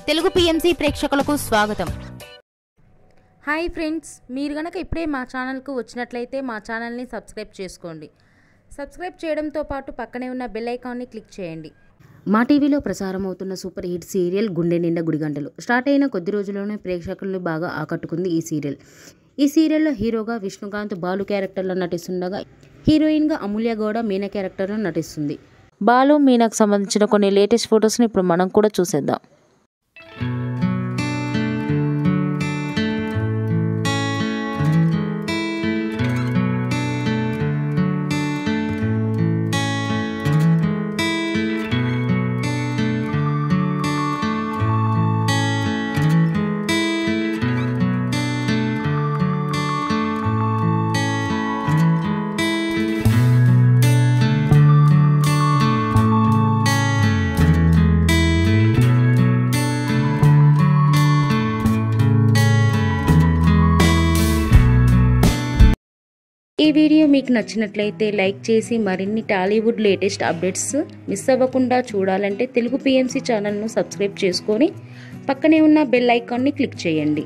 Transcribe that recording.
Telugu PMC ప్రేక్షకులకు స్వాగతం. Hi friends, మీరు గనక ఇప్పుడే మా ఛానల్కు వచ్చినట్లయితే మా ఛానల్ని సబ్స్క్రైబ్ చేసుకోండి. సబ్స్క్రైబ్ చేయడంతో పాటు పక్కనే ఉన్న బెల్ ఐకాన్ని క్లిక్ చేయండి. మా టీవీలో ప్రసారం అవుతున్న సూపర్ హిట్ సీరియల్ గుండె నిండా గుడిగంటలు స్టార్ట్ అయిన కొద్ది రోజుల్లోనే ప్రేక్షకులను బాగా ఆకట్టుకుంది ఈ సీరియల్. ఈ సీరియల్లో హీరోగా విష్ణుకాంత్ బాలు క్యారెక్టర్లో నటిస్తుండగా హీరోయిన్గా అమూల్య గౌడ మీనా క్యారెక్టర్లో నటిస్తుంది. బాలు మీనాకు సంబంధించిన కొన్ని లేటెస్ట్ ఫొటోస్ని ఇప్పుడు మనం కూడా చూసేద్దాం. ఈ వీడియో మీకు నచ్చినట్లయితే లైక్ చేసి మరిన్ని టాలీవుడ్ లేటెస్ట్ అప్డేట్స్ మిస్ అవ్వకుండా చూడాలంటే తెలుగు పిఎంసి ఛానల్ను సబ్స్క్రైబ్ చేసుకొని పక్కనే ఉన్న బెల్ ఐకాన్ని క్లిక్ చేయండి.